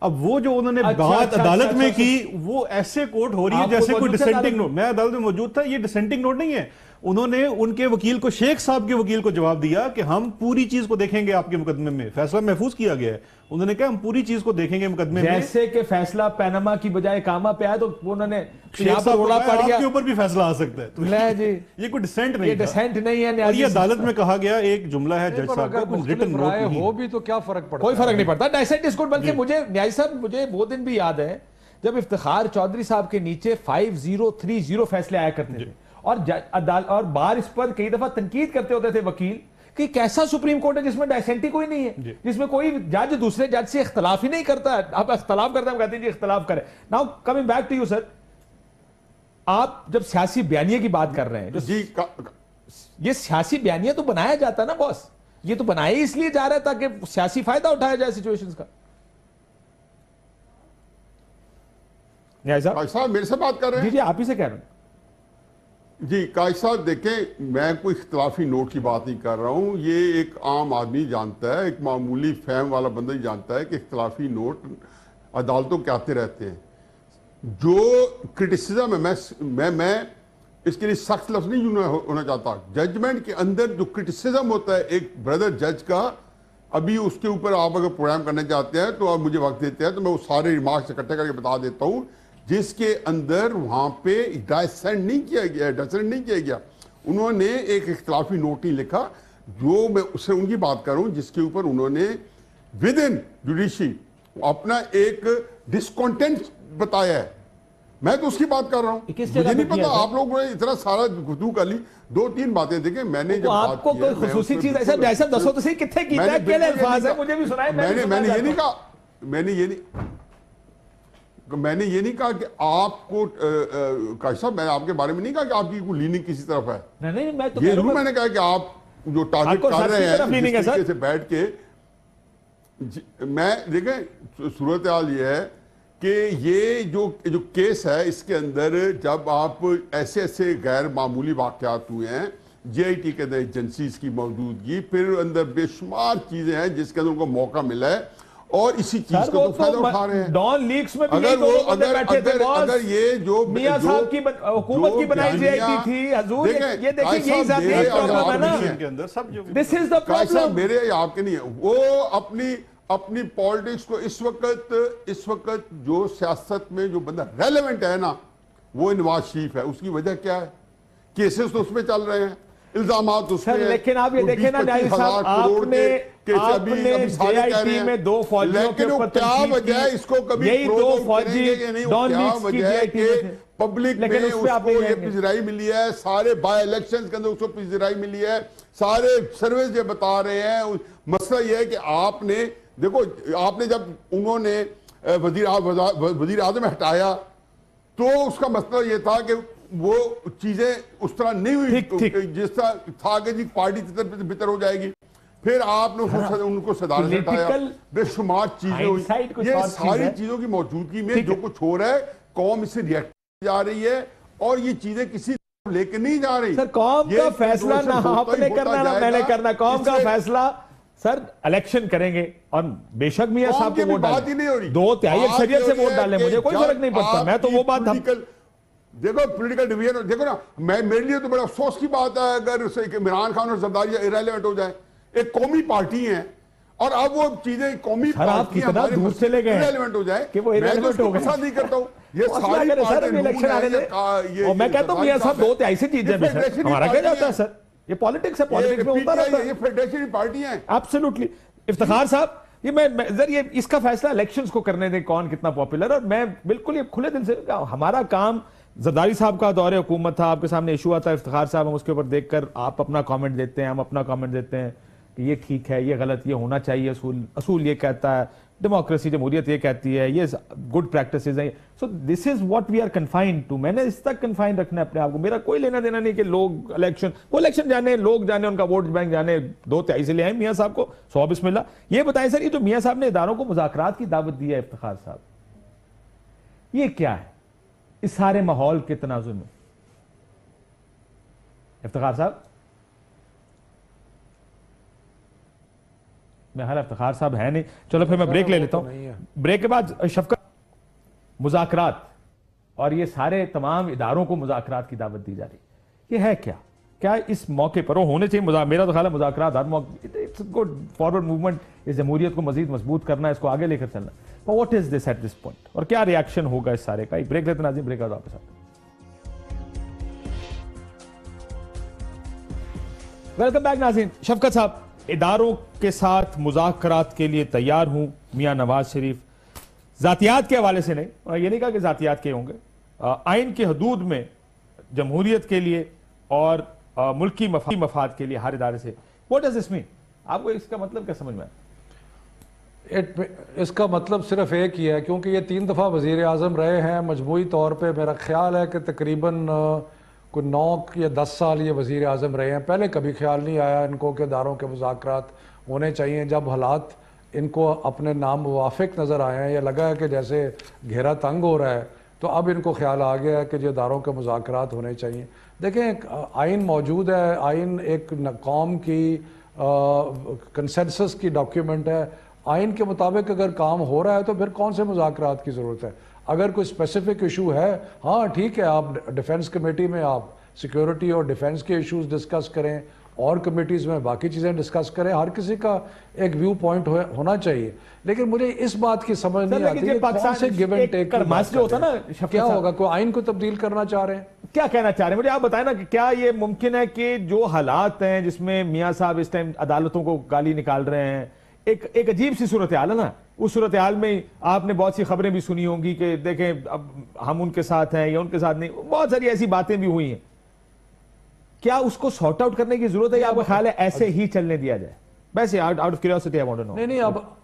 अब वो जो उन्होंने बात अदालत में की वो ऐसे कोर्ट हो रही है जैसे कोई डिसेंटिंग नोट, मैं अदालत में मौजूद था, ये डिसेंटिंग नोट नहीं है। उन्होंने उनके वकील को, शेख साहब के वकील को जवाब दिया कि हम पूरी चीज को देखेंगे, आपके मुकदमे में फैसला महफूज किया गया है। उन्होंने कहा हम पूरी चीज को देखेंगे मुकदमे में। जैसे कि फैसला पैनामा की बजाय कामा पे आया तो उन्होंने आपके ऊपर भी फैसला आ सकता है। तो जी ये कोई डिसेंट नहीं, डिसेंट नहीं है। और ये अदालत में कहा गया एक जुमला है जज साहब का, कुछ रिटन नोट नहीं हो भी तो क्या फर्क पड़ता, कोई फर्क नहीं पड़ता। Dissent is good. बल्कि मुझे न्याय साहब, मुझे वो दिन भी याद है जब इफ्तिखार चौधरी साहब के नीचे 5030 फैसले आया करते थे और बार इस पर कई दफा तनकीद करते होते थे वकील कि कैसा सुप्रीम कोर्ट है जिसमें डायसेंटी कोई नहीं है, जिसमें कोई जज दूसरे जज से इख्तलाफ ही नहीं करता। आप इख्तलाफ करते हैं, कहते हैं जी इख्तलाफ करें। Now coming back to you sir, आप जब सियासी बयानिया की बात कर रहे हैं, जी ये सियासी बयानिया तो बनाया जाता है ना बॉस, ये तो बनाया ही इसलिए जा रहा है ताकि सियासी फायदा उठाया जाए सिचुएशंस का। साहब मेरे से बात कर रहे हैं? जी आप ही से कह रहे हैं जी। काजी साहब देखें, मैं कोई इख्तलाफी नोट की बात नहीं कर रहा हूं, ये एक आम आदमी जानता है, एक मामूली फहम वाला बंदा ही जानता है कि इख्तलाफी नोट अदालतों के आते रहते हैं। जो क्रिटिसिज्म है, मैं इसके लिए सख्त लफ्ज नहीं होना चाहता। जजमेंट के अंदर जो क्रिटिसिज्म होता है एक ब्रदर जज का, अभी उसके ऊपर आप अगर प्रोग्राम करना चाहते हैं तो आप मुझे वक्त देते हैं तो मैं वो सारे रिमार्क्स इकट्ठे करके बता देता हूं जिसके अंदर वहां पे डायसेंट नहीं किया गया। उन्होंने एक इख्तलाफी नोट नहीं लिखा, जो मैं उससे उनकी बात कर रहा हूं जिसके ऊपर उन्होंने विद इन जुडिशरी अपना एक डिस्कॉन्टेंट बताया है। मैं तो उसकी बात कर रहा हूं, मुझे नहीं पता आप लोगों ने इतना सारा गुफ्तगू कर ली। 2-3 बातें देखें मैंने जब आपको कोई खुसूसी चीज ऐसा जैसा दसो तो सही कितने कीता है, क्या अल्फाज है मुझे भी सुनाए। मैंने ये नहीं कहा, मैंने ये नहीं कहा कि आपको काजी साहब, मैंने आपके बारे में नहीं कहा कि आपकी कोई लीनिंग किसी तरफ है। नहीं, मैं तो ये जरूर मैंने कहा कि आप जो टारगेट कर रहे हैं से बैठ के, मैं देखें सूरत हाल ये है कि ये जो केस है इसके अंदर जब आप ऐसे ऐसे गैर मामूली वाकयात हुए हैं, JIT के अंदर एजेंसीज की मौजूदगी, फिर अंदर बेशुमार चीजें हैं जिसके अंदर उनको मौका मिला है और इसी चीज का तो फायदा उठा रहे हैं। डॉन लीक्स में भी अगर यही वो दोनों बंदे बैठे थे बॉस। अगर ये जो मियां साहब की हुकूमत की बनाई JIT थी हजूर, ये देखिए यही ज़ाती प्रॉब्लम है ना, के अंदर सब जो दिस इज द प्रॉब्लम। मेरे आपके नहीं है, वो अपनी पॉलिटिक्स को इस वक्त जो सियासत में जो बंदा रेलेवेंट है ना वो नवाज शरीफ है। उसकी वजह क्या है? केसेस तो उसमें चल रहे हैं, इल्जामात उसमें हैं। लेकिन आप ये देखें ना नाई साहब, आपने JIT में 2 फौजियों के ऊपर क्या वजह है इसको कभी यही 2 फौजी डॉन लीक्स की JIT में थे। पब्लिक में उसको ये पिजराई मिली है, सारे बाय इलेक्शंस के अंदर उसको पिजराई मिली है, सारे सर्वेज ये बता रहे हैं। मसला ये है कि आपने देखो, आपने जब उन्होंने वजीर आजम हटाया तो उसका मसला ये था कि वो चीजें उस तरह नहीं हुई जिस तरह था कि जी पार्टी भीतर हो जाएगी। फिर आपने उनको सदारत हटाया, बेशुमार चीजें हुई। ये सारी चीजों की मौजूदगी में जो कुछ हो रहा है, कौम इससे रिएक्ट जा रही है और ये चीजें किसी लेके नहीं जा रही। सर कौम का फैसला ना आपने करना ना मैंने करना, कौम का फैसला सर इलेक्शन करेंगे और बेशक मियां साहब को वोट बात ही नहीं हो रही, 2/3 अक्सरियत से वोट डालें, मुझे कोई फर्क नहीं पड़ता। मैं तो वो बात देखो पॉलिटिकल डिवीजन देखो ना, मेरे लिए तो बड़ा अफसोस की बात है अगर इमरान खान और जरदारी इरेलेवेंट हो जाए। एक कौमी पार्टी है और अब वो चीजें कौमी पार्टी हमारे दूर चले गए इरेलेवेंट हो जाए कि वो इरेलेवेंट हो गए। पसंद नहीं करता हूं ये सारी इलेक्शन आने दे और मैं कहता हूं मियां साहब 2/3 से जीत जाए, हमारा क्या जाता है सर? ये पॉलिटिक्स है, पॉलिटिक्स में होता रहता है। ये फेडरेशन पार्टी है एब्सोल्युटली। इफ्तिखार साहब ये मैं जरिए इसका फैसला इलेक्शंस को करने दें कौन कितना पॉपुलर, और मैं बिल्कुल ये खुले दिल से हमारा काम, जरदारी साहब का दौरे हुकूमत था, आपके सामने इशू आता है इफ्तिखार साहब, हम उसके ऊपर देखकर आप अपना कमेंट देते हैं, हम अपना कमेंट देते हैं कि ये ठीक है, ये गलत, ये होना चाहिए, असूल ये कहता है, डेमोक्रेसी जमहूरियत ये कहती है, ये गुड प्रैक्टिसेस हैं। So this is what we are confined to. मैंने इस तक कन्फाइंड रखना है अपने आप को, मेरा कोई लेना देना नहीं कि लोग इलेक्शन जाने, लोग जाने, उनका वोट बैंक जाने, 2/3 से ले आए मियां साहब को 100 बिस्मिल्लाह। ये बताएं सर, ये जो मियां साहब ने इदारों को मुज़ाकरात की दावत दी है इफ्तिखार साहब, ये क्या है इस सारे माहौल के तनाजुर में? इफ्तिखार साहब, मैं हाल इफ्तिखार साहब है नहीं, चलो फिर मैं ब्रेक ले लेता हूं। ब्रेक के बाद शफकत, मुज़ाकरात और ये सारे तमाम इदारों को मुज़ाकरात की दावत दी जा रही, ये है क्या इस मौके पर वो होने चाहिए? मेरा तो ख्याल है मुज़ाकरात हर मौके, इट्स गुड फॉरवर्ड मूवमेंट, इस जमहूरियत को मजीद मजबूत करना है, इसको आगे लेकर चलना। But what is this at this point, और क्या रिएक्शन होगा इस सारे का? एक ब्रेक लेते नाज़रीन, ब्रेक का वापस आते। वेलकम बैक नाज़रीन। शफकत साहब, इदारों के साथ मुज़ाकरात के लिए तैयार हूं, मियां नवाज शरीफ जातियात के हवाले से नहीं, और ये नहीं कहा कि जातियात के होंगे, आइन की हदूद में जमहूरियत के लिए और मुल्की मफाद के लिए हर इदारे से। What does this mean? आपको इसका मतलब क्या समझ में आया? इसका मतलब सिर्फ एक ही है, क्योंकि ये 3 दफ़ा वज़ीर आज़म रहे हैं, मजमूई तौर पे मेरा ख्याल है कि तकरीबन कोई 9 या 10 साल ये वज़ीर आज़म रहे हैं। पहले कभी ख्याल नहीं आया इनको कि इदारों के मुज़ाकरात होने चाहिए। जब हालात इनको अपने नाम मुवाफिक नज़र आए हैं या लगा है कि जैसे घेरा तंग हो रहा है, तो अब इनको ख्याल आ गया है कि जो इदारों के मुज़ाकरात होने चाहिए। देखें, आइन मौजूद है, आइन एक कौम की कंसेंसस की डॉक्यूमेंट है। आइन के मुताबिक अगर काम हो रहा है तो फिर कौन से मुज़ाकरात की ज़रूरत है? अगर कोई स्पेसिफिक इशू है, हाँ ठीक है, आप डिफेंस कमेटी में आप सिक्योरिटी और डिफेंस के इश्यूज डिस्कस करें और कमेटीज़ में बाकी चीज़ें डिस्कस करें, हर किसी का एक व्यू पॉइंट होना चाहिए। लेकिन मुझे इस बात की समझ नहीं आती कि कौन से गिव एंड टेक जो होता है ना, क्या होगा? कोई आइन को तब्दील करना चाह रहे हैं? क्या कहना चाह रहे हैं मुझे आप बताएं ना कि क्या ये मुमकिन है कि जो हालात हैं जिसमें मियां साहब इस टाइम अदालतों को गाली निकाल रहे हैं, एक अजीब सी सूरत हाल है ना, उस सूरत हाल में आपने बहुत सी खबरें भी सुनी होंगी कि देखें अब हम उनके साथ हैं या उनके साथ नहीं, बहुत सारी ऐसी बातें भी हुई हैं। क्या उसको सॉर्ट आउट करने की जरूरत है या आपका ख्याल है ऐसे ही चलने दिया जाए? वैसे out of curiosity I want to know. नहीं, अब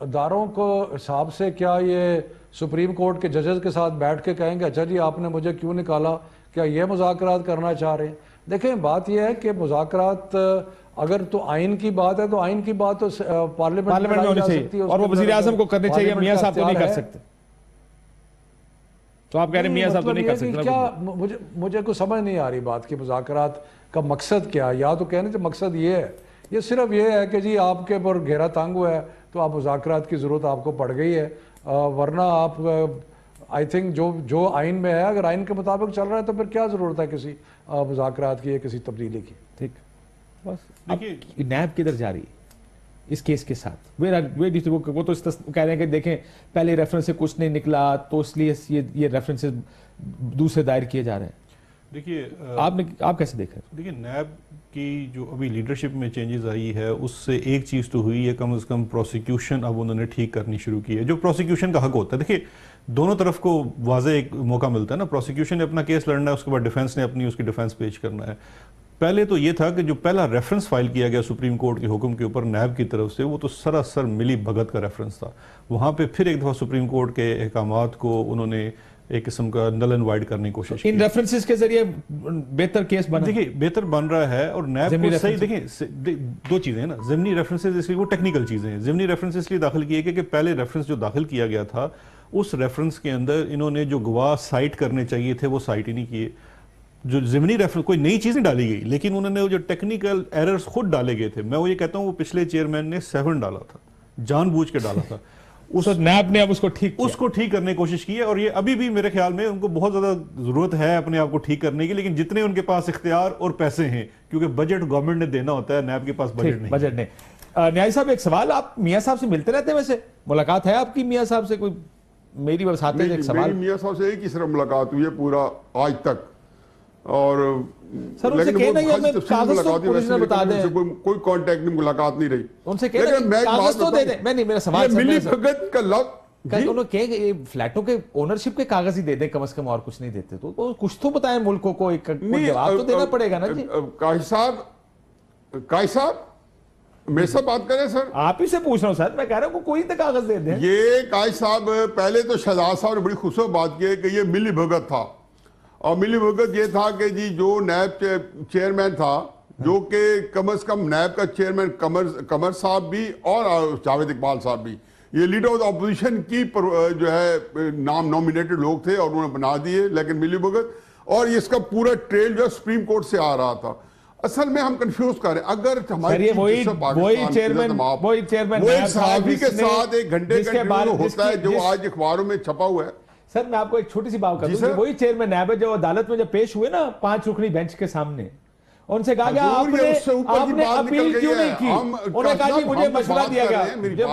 अदारों को हिसाब से क्या ये सुप्रीम कोर्ट के जजेस के साथ बैठ के कहेंगे अच्छा जी आपने मुझे क्यों निकाला, क्या ये मुज़ाकरात करना चाह रहे हैं? देखें, बात यह है कि मुज़ाकरात अगर तो आइन की बात है तो आइन की बात तो पार्लियामेंट में होनी चाहिए और वो वजीर आजम को करनी चाहिए, मियाँ साहब तो नहीं कर सकते। तो आप कह रहे हैं मियाँ साहब तो नहीं कर सकते क्या? मुझे कुछ समझ नहीं आ रही बात की मुज़ाकरात का मकसद क्या है। या तो कहने से मकसद ये है, ये सिर्फ ये है कि जी आपके ऊपर घेरा तंग हुआ है तो आप मुज़ाकरात की ज़रूरत आपको पड़ गई है, वरना आप आई थिंक जो आइन में है, अगर आइन के मुताबिक चल रहा है तो फिर क्या ज़रूरत है किसी मुज़ाकरात की या किसी तब्दीली की। ठीक, बस देखिए नैब किधर जा रही है इस केस के साथ। वो तो कह रहे हैं कि देखें पहले रेफरेंस से कुछ नहीं निकला तो इसलिए ये रेफरेंसेस दूसरे दायर किए जा रहे हैं। देखिए आप कैसे देख रहे हैं? देखिए नैब की जो अभी लीडरशिप में चेंजेस आई है उससे एक चीज़ तो हुई है, कम से कम प्रोसिक्यूशन अब उन्होंने ठीक करनी शुरू की है, जो प्रोसिक्यूशन का हक होता है। देखिए दोनों तरफ को वाज़े एक मौका मिलता है ना, प्रोसिक्यूशन ने अपना केस लड़ना है, उसके बाद डिफेंस ने अपनी उसकी डिफेंस पेश करना है। पहले तो ये था कि जो पहला रेफरेंस फाइल किया गया सुप्रीम कोर्ट के हुक्म के ऊपर नैब की तरफ से, वो तो सरासर मिली भगत का रेफरेंस था। वहाँ पे फिर एक दफ़ा सुप्रीम कोर्ट के अहकामात को उन्होंने एक किस्म का नल एंड वाइड करने की कोशिश की। इन रेफरेंसेस के जरिए बेहतर केस बना, देखिए बेहतर बन रहा है। और नैब को सही देखिए दो चीज़ें हैं ना, ज़िमनी रेफरेंसेस इसलिए वो टेक्निकल चीज़ें हैं। ज़िमनी रेफरेंस इसलिए दाखिल किए कि पहले रेफरेंस जो दाखिल किया गया था उस रेफरेंस के अंदर इन्होंने जो गवाह साइट करने चाहिए थे वो साइट ही नहीं किए। जो ज़िमनी रेफरेंस कोई नई चीज़ नहीं डाली गई, लेकिन उन्होंने वो जो टेक्निकल एरर्स खुद डाले गए थे, मैं वो ये कहता हूँ वो पिछले चेयरमैन ने 7 डाला था, जानबूझ के डाला था। उस नैब ने अब उसको ठीक करने की कोशिश की है और ये अभी भी मेरे ख्याल में उनको बहुत ज्यादा जरूरत है अपने आप को ठीक करने की, लेकिन जितने उनके पास इख्तियार और पैसे हैं, क्योंकि बजट गवर्नमेंट ने देना होता है, नैब के पास बजट नहीं। न्याय साहब एक सवाल, आप मियाँ साहब से मिलते रहते हैं, वैसे मुलाकात है आपकी मियाँ साहब से? कोई मेरी बस आते हैं एक सवाल। मियाँ साहब से एक ही सिर्फ मुलाकात हुई है पूरा आज तक, और सर उनसे कहना ही हमें कागज तो ओरिजिनल बता दें, कोई कांटेक्ट नहीं, मुलाकात नहीं रही उनसे कहना कागज तो दे दें। मैं नहीं, मेरा सवाल मिली भगत का लफ्ज़ उन्होंने कहे फ्लैटों के ओनरशिप के कागज ही दे दें कम से कम, और कुछ नहीं देते तो कुछ तो बताएं मुल्कों को, एक जवाब तो देना पड़ेगा ना जी। काई साहब मेरे से बात करें सर, आप ही से पूछ रहा हूं सर, मैं कह रहा हूं कोई तो कागज दे दें। ये काई साहब पहले तो शहजाद साहब ने बड़ी खूबसूरत बात की है कि ये मिली भगत था, और मिली भगत ये था कि जी जो नैब चेयरमैन था, जो कि कम से कम नैब का चेयरमैन कमर साहब भी और जावेद इकबाल साहब भी, ये लीडर ऑफ द अपोजिशन की जो है नाम नॉमिनेटेड लोग थे और उन्होंने बना दिए, लेकिन मिली भगत और इसका पूरा ट्रेल जो सुप्रीम कोर्ट से आ रहा था। असल में हम कंफ्यूज कर रहे हैं, अगर हमारे वही चेयरमैन सहाफी के साथ एक घंटे का इंटरव्यू होता है जो आज अखबारों में छपा हुआ है। सर मैं आपको एक छोटी सी बात करूं, वही चेयरमैन नैब जो अदालत में जब पेश हुए ना 5 रुकनी बेंच के सामने, उनसे कहा गया आपने अपील क्यों नहीं की? उन्होंने कहा जी मुझे मशवरा दिया गया,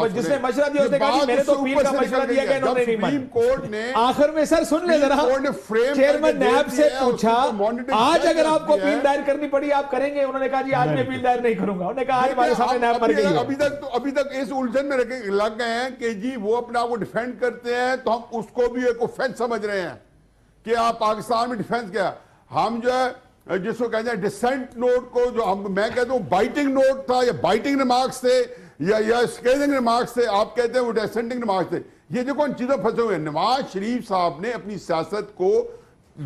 जिसने मशवरा दिया उसने कहा मैंने तो अपील का मशवरा दिया गया, इन्होंने नहीं माना। कोर्ट ने आखिर में सर सुन ले जरा, चेयरमैन नैब से पूछा आज अगर आपको अपील दायर करनी पड़ी आप करेंगे? उन्होंने कहा जी आज मैं अपील दायर नहीं करूंगा। उन्होंने कहा आज हमारे सामने नैब मर गई है। अभी तक इस उलझन में लग गए हैं कि जी वो अपने आप को डिफेंड करते हैं, तो हम उसको भी एक ऑफेंस समझ रहे हैं कि आप पाकिस्तान में डिफेंस किया। हम जो है जिसको कहते हैं डिसेंट नोट को, जो हम मैं कहता हूं बाइटिंग नोट था या बाइटिंग रिमार्क्स थे या स्केलिंग रिमार्क्स थे, आप कहते हैं वो डिसेंटिंग रिमार्क्स थे। ये जो कौन चीजों फंसे हुए हैं। नवाज शरीफ साहब ने अपनी सियासत को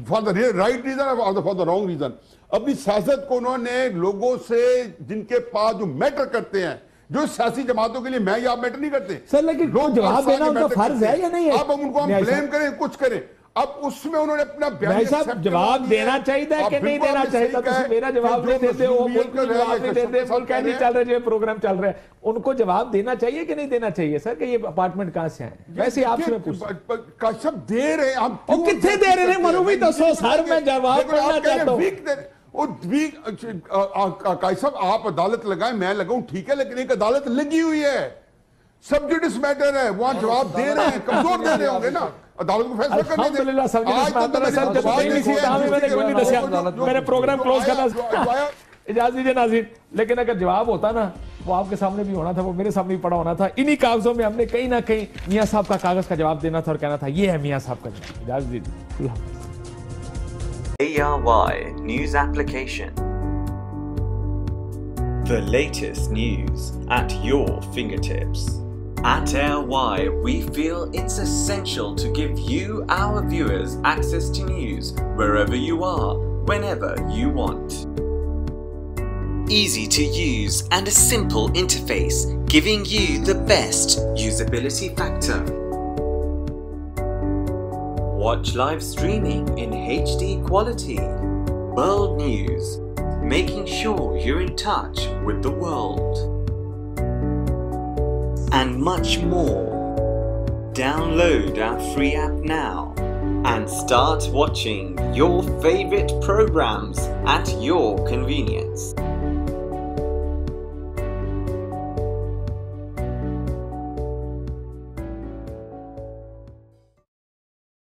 फॉर द राइट रीजन और फॉर द रॉन्ग रीजन, अपनी सियासत को उन्होंने लोगों से जिनके पास जो मैटर करते हैं, जो सियासी जमातों के लिए मैं या आप मैटर नहीं करते सर, लेकिन लोग जवाब देना उनका फर्ज है या नहीं है? अब उनको हम ब्लेम करें कुछ करें, अब उसमें उन्होंने अपना भाई साहब जवाब देना चाहिए कि नहीं देना चाहिए? तो मेरा जवाब नहीं देते हो, मुल्क को जवाब नहीं देते, मुल्क नहीं चल रहे जो प्रोग्राम चल रहे हैं, उनको जवाब देना चाहिए कि नहीं देना चाहिए सर? कि ये अपार्टमेंट कहां से आए? वैसे आपसे मैं पूछ सब दे रहे हैं, हम कितने दे रहे हैं? मरूवी तो सो सर मैं जवाब करना चाहता हूं। आप अदालत लगाएं, मैं लगाऊं, ठीक है, लेकिन एक अदालत लगी हुई है, सब्जुडिस मैटर है, वहां जवाब दे रहे हैं, कमजोर दे रहे होंगे ना, अदालत को फैसला करने दें। मैंने प्रोग्राम क्लोज करना इजाजत दीजिए नाज़रीन, लेकिन अगर जवाब होता ना वो आपके सामने भी होना था, वो मेरे सामने भी पड़ा होना था। इन्हीं कागजों में हमने कहीं ना कहीं मियाँ साहब का कागज का जवाब देना था और कहना था ये है मियाँ साहब का जवाब। इजाजत दीजिए। ARY News Application. The latest news at your fingertips. At ARY, we feel it's essential to give you, our viewers, access to news wherever you are, whenever you want. easy to use and a simple interface, giving you the best usability factor. Watch live streaming in HD quality. World news, making sure you're in touch with the world. And much more. Download our free app now and start watching your favorite programs at your convenience.